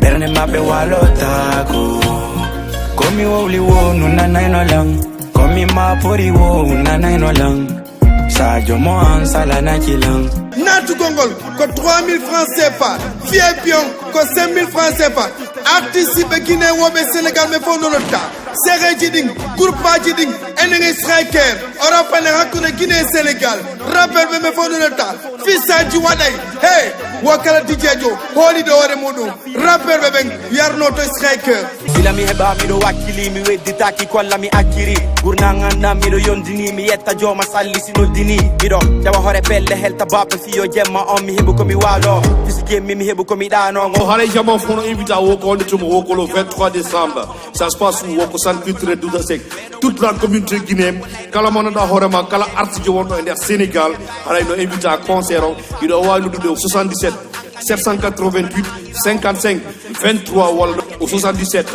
berne mabe walotako komi woli wo nunana no lang komi ma pori wo nunana no lang Sadio mo ansala na kilang Natu Gongol ko 3000 francs CFA Fiepion ko 5000 francs CFA artiste be Guinée wobe Sénégal me fo nonota Sere Jiding groupe Jiding enenge striker Europe ne hakuna Guinée Sénégal rappel be me fo nonota Fissa ji waday hey wakala DJ Jo holi do wore mudum rappel be ben yarno to striker bila mi heba mi do wakili mi weddita ki kolla mi akiri gurnanga na mi do yondini mi yetta joma salli sino dini mi do jawa hore belle helta babe fiyo jemma on mi hebu ko mi walo fisike mi hebu ko mi dano ngo hale jama fono invita wo ko ndum wo ko le 23 décembre ça se passe wo ko centre culturel Doutasek toute la communauté guinéenne kala mona da hore ma kala artiste wono e Sénégal hale no invita concert o ido wa nu do 77 788 55 23 wala au 77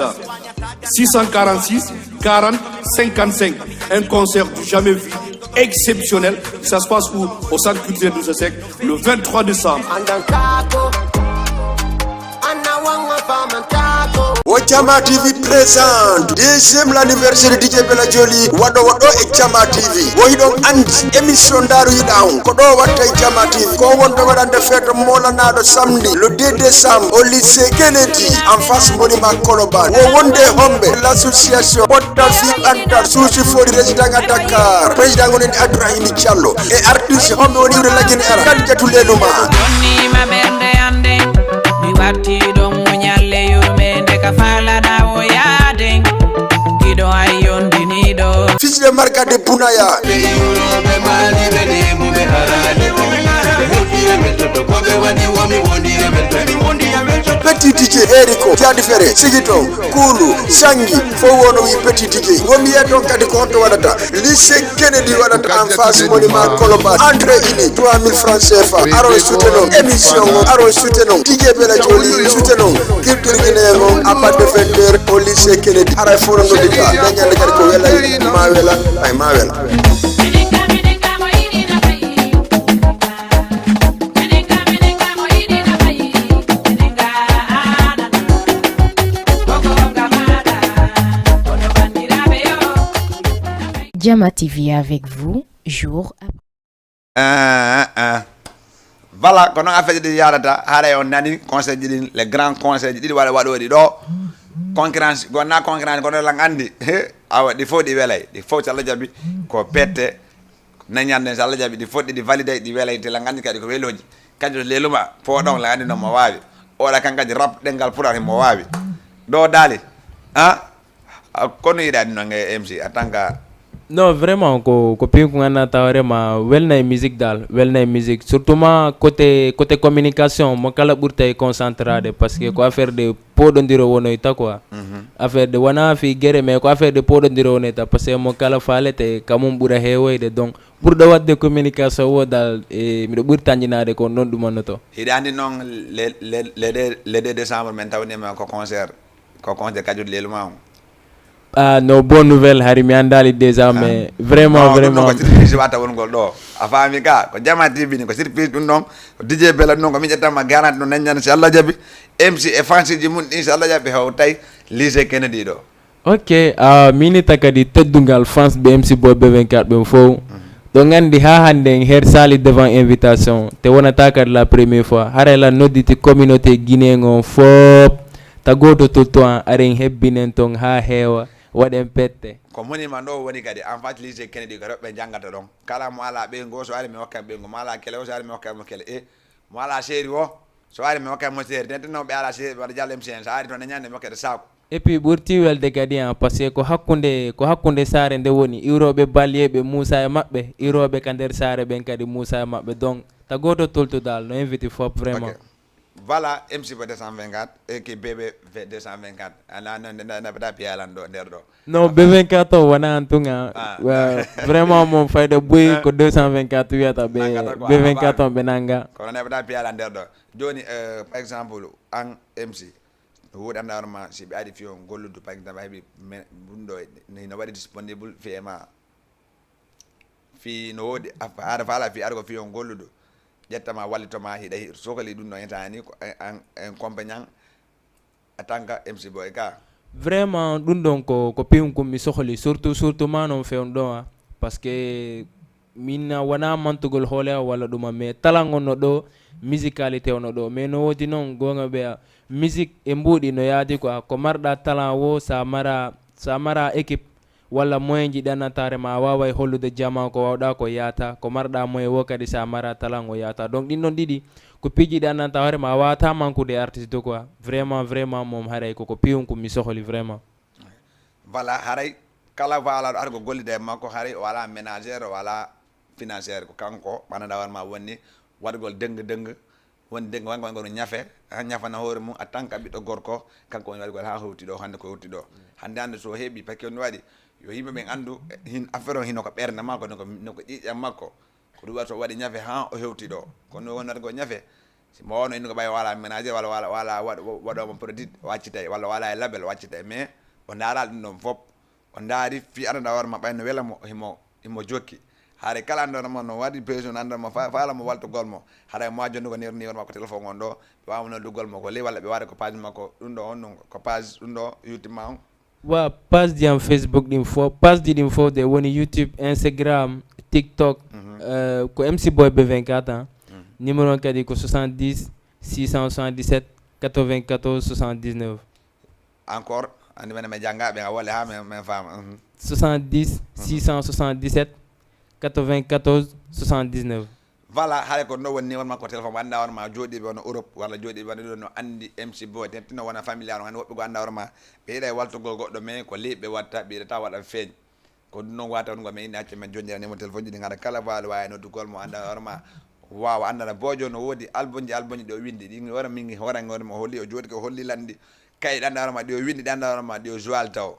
646 40 55 un concert du jamais vu exceptionnel. Ça se passe où? Au centre culturel Doutasek le 23 décembre. Jama TV présente deuxième l'anniversaire de DJ Bella Joli wado e Jama TV woy don andi émission daru yidaw ko do watta Jama TV ko wonto wadande fête molana do samedi le 2 décembre au lycée Kennedy en face monument Koloban wo wonde hombe l'association Potta Fi Anta Souci Fori résident à Dakar président ngonen Ibrahim Diallo et artiste hombe woni de la Guinée ara kan jatu lenuma ni ma berde ande mi watti do munyalle yurmende ka fala na wo yaden gido ayon dinido fils de Marca de Punaya Petit DJ Eriko Tiadi Fere Sigito Kulu Sangi fo wono wi Petit DJ ngomi yeton kadi ko honto wadata lycée Kennedy wadata en face monument Koloban entrée ini 3000 francs CFA aro soutenon émission aro soutenon DJ Bella Joli soutenon culture guinéen à pas de fêter au lycée Kennedy ara fo no dita dañande kadi ko wela ma wela ay ma wela Jama TV avec vous, jour après. voilà kono affaire di yarata haare on nani conseil ji les grands conseils di wala waɗoɗi ɗo concurrence gonna concurrence kono lang andi awa ɗi fof ɗi welay ɗi fof so Allah jaɓi ko pette nañande so Allah jaɓi ɗi fof ɗiɗi validé ɗi welay te lang andi kadi ko weloji kadi leluma poɗon lang andi no mo wawi oɗa kan kadi rap ɗengal purat mo wawi ɗo daali kono yiɗani noon e MC en tant que non vraiment ko pinku ngana tawrema welna musique dal welna musique surtout ma côté communication mo kala ɓurta concentrade parce que ko affaire de poɗodiro wonoyta quoi affaire de wona fi guéré mais ko affaire de poɗodiro wonoyta parce que mo kala falete kamum ɓuura hewoyde donc ɓurɗo wadde communication wo dal miɗo ɓuuri tanjinade ko non ɗumannoto hiɗa andi noon le 2 décembre men tawnima ko concert kajude leluma on no bonne nouvelle hari mi andali déjà mais vraiment ko surprise wata wongol ɗo a faami ka ko Jama TV ni ko surprise ɗum ɗon ko DJ Bella ɗum ko min ƴettama garanti ɗum naññande so Allah jaɓi MC e fansiji mum ɗi so Allah jaɓi haw tawi lycée Kennedy ɗo ok minita kadi teddungal fans ɓe MC Boy B24 ɓen fof ɗo gandi ha hande en her sali devant invitation te wonata kadi la première fois haray la nodditi communauté guinéen on fop ta goto tolto an aren hebbinen ton ha heewa waɗen pette ko monima ɗo woni kadi en fait lycée Kennedy ko rewɓe jangata ɗon kala mo ala ɓeygo so ari mi hokkam ɓeygo mo ala kele o so ari mi hokkamo kele mo ala séri o so ari mi hokkamo séri tentenoɓe ala séri waɗa jallo MC en so ari toon e ñande mi hokkede saako et puis ɓurti welde kadi an par ce que ko hakkude saare nde woni iwroɓe balyeɓe Moussa e maɓɓe iwroɓe ka nder saare ɓen kadi Moussa e maɓɓe donc ta goto toltudal no invite fop vraiment voilà MC Boy 224 eki BB 224 ana naɓata piyalan ɗo nder ɗo non B24 o wona an tunga vraiment moom fayda boyi ko 224 wiyata ɓe B24 on ɓe nanga kono naɓata piyalan nder ɗo joni par exemple an MC woɗi anda hoorema si ɓe ari fiyon golludu par exemple heeɓi ɗum ɗo no waɗi disponible fi ema fi no woodi aɗa faala fi aɗa ko fiyon golludu ƴettama wallitoma hiɗa sokali ɗum ɗo etani ko en compagnon en tant que MC Boy ka vraiment ɗum ɗon ko piwkum mi sohli surtout ma noon fewn ɗo par ce que min wona mantugol hoole walla ɗuma mais talan on no ɗo musicalité ono ɗo mais no woodi noon gonga ɓe musique e mbuuɗi no yaadi quoi ko marɗa talent wo sa mara équipe walla moyen ji ɗannatare ma a wawa hollude jama ko wawɗa ko yaata ko marɗa moyen wo kadi sa mara talent o yaata donc ɗin ɗon ɗiɗi ko piiji ɗannanta hoore ma a wawata manquede artiste quoi vraiment moom haray koko piwum ko mi sohli vraiment voilà haray kala walaɗo ar ko gollide e makko haray wala ménagére wala financiére ko kanko ɓananda hoore ma wonni waɗgol deng woni deng wango no ñafe ha ñafana hoore mum a tant que ɓiɗɗo gorko kanko woni waɗgol ha hewti ɗo hande ko hewti ɗo hande so heeɓi par ce que no waɗi yo yimɓe ɓen andu hin affaire o hino ko ɓerde makko noko ƴiƴam makko ko ɗum waɗa waɗi ñafe ha o hewti ɗo kono won waɗgo ñafe mo wono ino ko ɓay wala ménager wala waɗomo produit waccitay walla wala e label waccitay mais o daaral ɗum ɗon fop o daari fi ananda hoore ma ɓayno welamo himo jokki haare kala andonoma no waɗi besoin andonma faalamo waltugol mo haɗa mo jonnugo ni won makko téléphone on ɗo ɓe wawma noddugol mo ko li walla ɓe waɗa ko page makko ɗum ɗo on ɗum ko page ɗum ɗo youtube ma on wa page ɗi am Facebook ɗin fof page ɗi ɗin fof de woni YouTube Instagram TikTok ko MC Boy B24 numéro kadi ko 70 677 94 79 encore andi mene me janggaɓe a wolle ha min faama 70 677 94 79 voilà haade ko ɗo woni won makko téléphone anda won ma jooɗiɓe wono Europe walla jooɗiɓe wona ɗo no andi MC Boy tentino wona familial o hande woɓɓe go anda won ma ɓe yiiɗa e waltugol goɗɗo mais ko liɓɓe watta ɓiɗata waɗa feeñ ko ɗum noon wata on go mi inni acce men jonndira numéro téléphone ji ɗi gaɗa kala waali wawi noddugol mo anda won ma wawa andana bojo no woodi album ji ɗo windi ɗi wara min hoore mo holli o jooɗi ko holli landi kay ɗi anda won ma ɗi o windi ɗi anda won ma ɗi o joal taw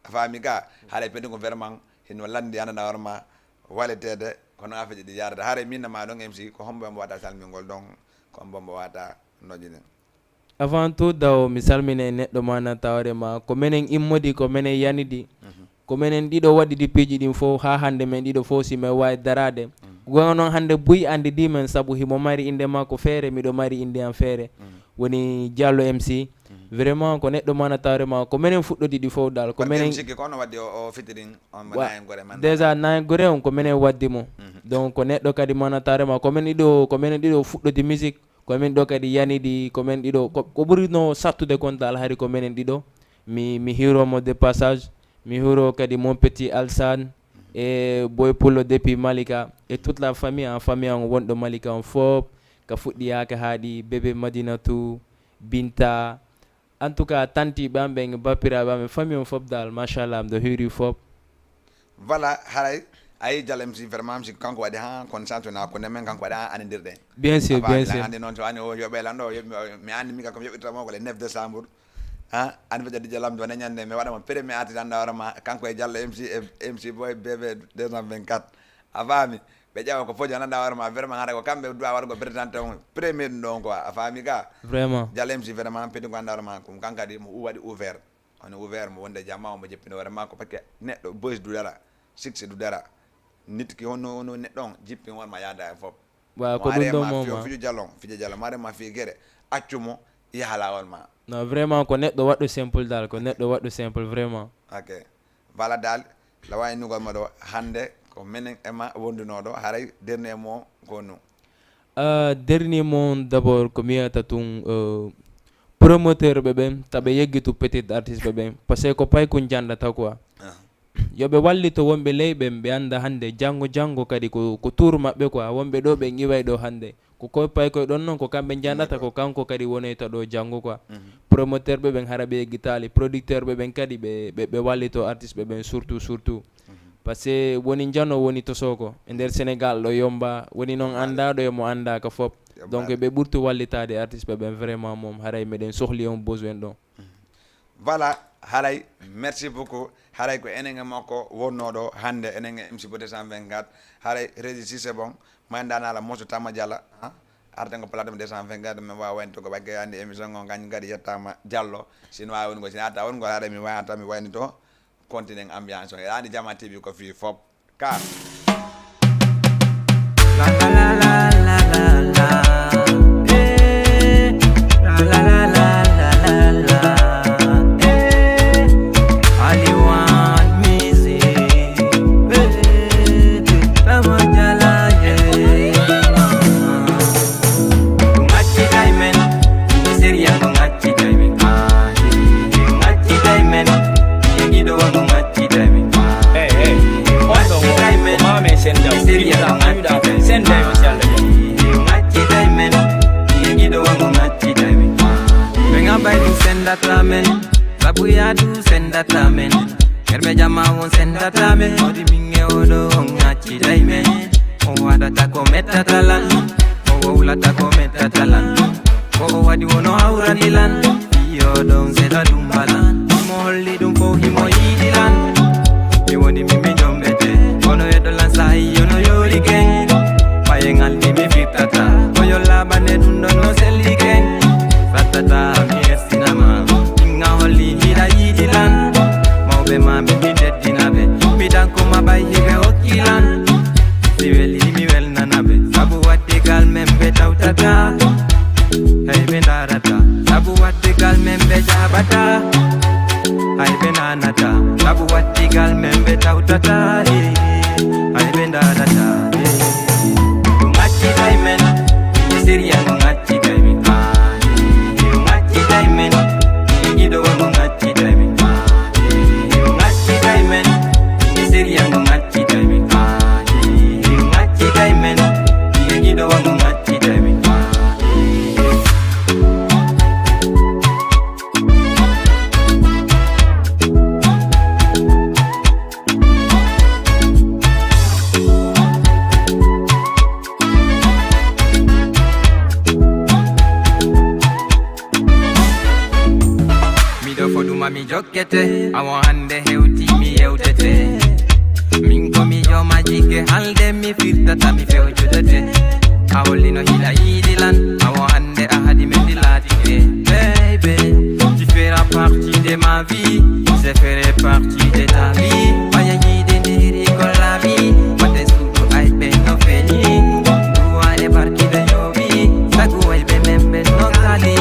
a faami ka haɗa pedi ko vraiment hino landi andana won ma waletede kono affaire ɗi yarata haare min ma ɗon MC ko hombo mo wata salmingol donc ko hombo mo wata nojinen avant tout daw mi salmina e neɗɗo mana tawre ma ko menen immodi ko menen yanidi ko menen ɗiɗo waɗiɗi piiji ɗin fof ha hande men ɗiɗo fof si men wawi darade gonga noon hande buy andidi men saabu himo mari inde makko feere miɗo mari inde am feere woni Diallo MC vraiment ko neɗɗo manatare ma ko menen fuɗɗodi ɗi fof dal ko menen sikki ko no waddi o fitirin on mo nayi gore man déjà nayi gore on ko menen waddi mo donc ko neɗɗo kadi manatare ma ko menen ɗiɗo fuɗɗodi musique ko men ɗo kadi yanidi ko men ɗiɗo ko ɓuri no sattude kon dal hari ko menen ɗiɗo mi hiromo de passage mi hiro kadi mon petit Alsan e boy pullo depuis Malika et toute la famille en famille on wonɗo Malika on fof ka fuɗɗi yaka haaɗi bébé Madinatou Binta en tout cas tanti ɓamɓe bappiraɓe ɓamɓe famille on fof dal machallah mɗo hiri fof voilà haray ayi jalem si vraiment si kanko waɗi ha kon santuna ko nemen kanko waɗi ha andirɗen bien sûr andi noon so ani o yoɓelan ɗo mi andi mi ka komi yoɓɓitamo ko le 9 décembre an fejadi jalam do ñande mi waɗama premier artiste anda warama kanko e Diallo MC boy BB 224 a faami ɓe ƴeewa ko fojo anda warama vraiment hara ko kamɓe doit waɗa ko présenté on premier ɗon quoi a faami ka vraiment Diallo MC vraiment pedi ko anda warama ko kankadi mo waɗi ouvert on ouvert mo wonde jamma mo jeppino warama ko pakke neɗɗo boys du dara succès du dara nit ki hono neɗɗo on jippi wonma yaada e fof wa ko ɗum ɗo moma fijo Diallo marema fi gueɗe accumo yaha lawol ma non vraiment ko neɗɗo waɗɗo simple dal ko neɗɗo waɗɗo simple vraiment ok voilà dal la wayni nugol ma ɗo hande ko menen ema wondunoɗo haray dernier mot ko nu dernier mot d'abord ko mi wiyata tun promoteur ɓe ɓen taɓe yeggitu petit artiste ɓe ɓen par ce que ko pay kun jandata quoi yoɓe wallito wonɓe leyɓen ɓe anda hande janggo kadi ko tour maɓɓe quoi wonɓe ɗo ɓe iway ɗo hande ko pay koye ɗon noon ko kamɓe jandata ko kanko kadi wonayta ɗo janggo quoi promoteur ɓe ɓen hara ɓe yeggitali producteur ɓe ɓen kadi ɓe wallito artiste ɓe ɓen surtout par ce que woni jano woni tosoko e nder Sénégal ɗo yomba woni noon andaɗo e mo andaka fop donc ɓe ɓurti wallitade artiste ɓe ɓen vraiment moom haray meɗen sohli on besoin ɗon voilà haray merci beaucoup haray ko enen e makko wonnoɗo hande enen e MC 224 haray régi Cissé bon mandanala moso Tama Diallo arten ko plateau 224 mi wawa wayni to ko bagge andi émission o gañ gadi yettama Diallo sino wawi woni ko sino atta won go haɗa mi wayata mi wayni to continue ambiance o andi Jama TV ko fi fop ka la la la la la la la la la la la Ali want music Tama Diallo ngachi diamond seria ngachi diamond ngachi diamond yegido ngachi diamond hey ngachi diamond mama send down seria ngachi send down ngachi diamond yegido ngachi diamond venga baby send that ramen babuya do send that ramen kerme jama won send that ramen odi minge odo ngachi diamond o wada ta ko meta talan o wula ta ko meta talan ko wadi wono awranilan yo don zeta dumbalan mo holli dum fo himo yidilan mi woni mi jombete ono edolan sai ono yori gen payengal mi fitata ko yo labane dum don no selli gen fatata mi estinama inga holli hida yidilan mawbe ma mi deddinabe mi dan ko mabay hibe okilan mi weli mi wel nanabe sabu wadde gal membe tawtata hey bendarata sabu wadde gal membe jabata hey benanata sabu wadde gal membe tawtata hey bendarata ngachi diamond seria ngachi diamond ngachi diamond ido wangu ngachi diamond ngachi diamond seria ngachi diamond ngachi diamond ido wangu ngachi diamond mi jokkete awon hande hewti mi yewtete min ko mi yo majike halde mi firtata mi fewjudete a hollino hila yidilan awon hande a hadi men dilatike baby tu feras partie de ma vie je ferai partie de ta vie waya yide ndiri ko la vie wate sudu ay be no feni duwa e partie de yobi sagu ay be membe no kali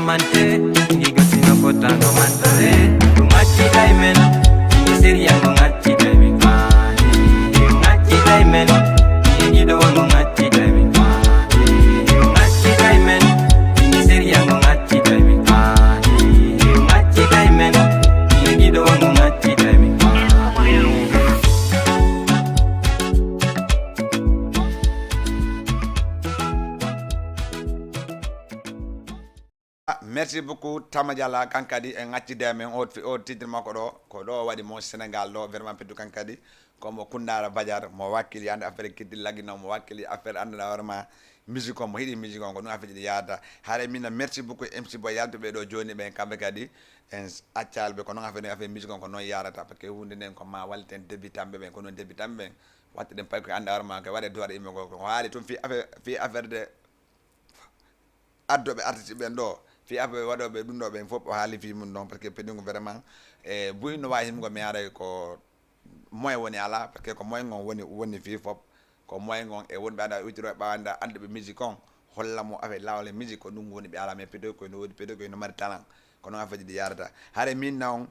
mante Ngiga sina kota no mantale Ngachi diamond Seria ngachi diamond Ngachi diamond Ido wangu ngachi diamond Ngachi diamond Seria ngachi diamond Ngachi diamond Ido wangu ngachi diamond Merci beaucoup Tamadiala Kankadi e ngaccide men o titre makko ko do wadi mo Sénégal do vraiment peddu Kankadi comme Kundara Badiar mo wakili ande affaire kiddi lagino mo wakili affaire ande vraiment musique mo hidi musique ko no affaire di yaada hare min merci beaucoup MC Boy yalto be do joni be kambe kadi en accalbe ko no affaire musique ko no yarata parce que hunde nen ko ma walten débutambe ben ko non débutambe watte den pay ko ande vraiment ko wade do wade imo ko haali tum fi affaire de addobe artiste ben do fi abe wadobe dundobe fop haali fi mun non parce que pedingo vraiment buy no wayi ngo mi ara ko moy woni ala parce que ko moy ngon woni fi fop ko moy ngon e wonbe ada utiro banda ande be musique on hollamo avec lawle musique ko dum woni be ala mais pedo ko no wodi pedo ko no mari talent ko no afaji di yarata hare min non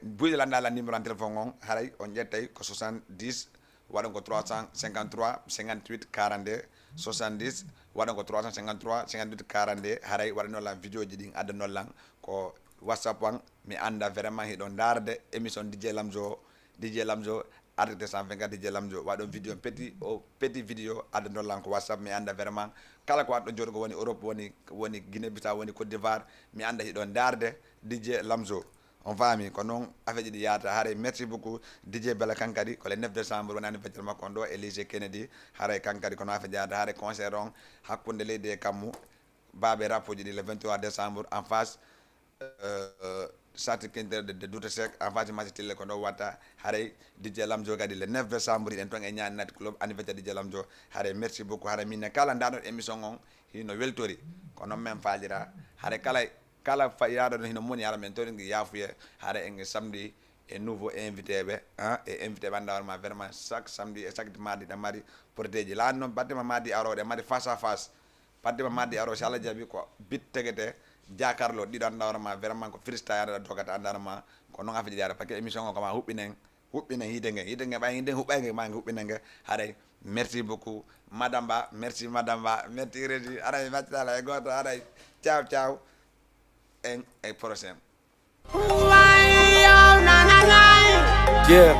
buy landa la numéro téléphone on hare on jettay ko 70 wadon ko 353 58 42 70 wadon ko 353 58 42 haray wadon la video ji din adda non lan ko WhatsApp wan mi anda vraiment he don darde émission DJ Lamzo artiste 124 DJ Lamzo wadon video petit video adda non lan ko WhatsApp mi anda vraiment kala ko waddo jodo ko woni Europe woni Guinée Bissau woni Côte d'Ivoire mi anda he don darde DJ Lamzo on fami ko non afeji di yata hare merci beaucoup DJ Bella Kankadi ko le 9 décembre wonani fetel makko ndo Elise Kennedy hare Kankadi ko no afeji yata hare concert on hakkunde leydi e kammu babe rapoji di le 23 décembre en face Sati Kenter de Douta Sek en face Masitile ko no wata hare DJ Lamzo gadi le 9 décembre en ton e ñaan nat club anniversaire DJ Lamzo hare merci beaucoup hare min kala ndano émission on hino weltori ko non même faalira hare kala fa yaado no hino moni yara men to ngi yafuye hare en samedi et nouveau invité be et invité bandawar ma vraiment chaque samedi et chaque mardi da mari porteji la non batte ma mardi arode mari face à face batte ma mardi aro sala jabi ko bit tegete jakarlo di dan dawar ma vraiment ko freestyle da dogata andarma ko no ngafi diara parce que émission ko ma hubbinen hidenge ba hidenge hubbange ma hubbinenge hare merci beaucoup madame Ba merci Régie aray matala e goto aray ciao en e prochain Yeah.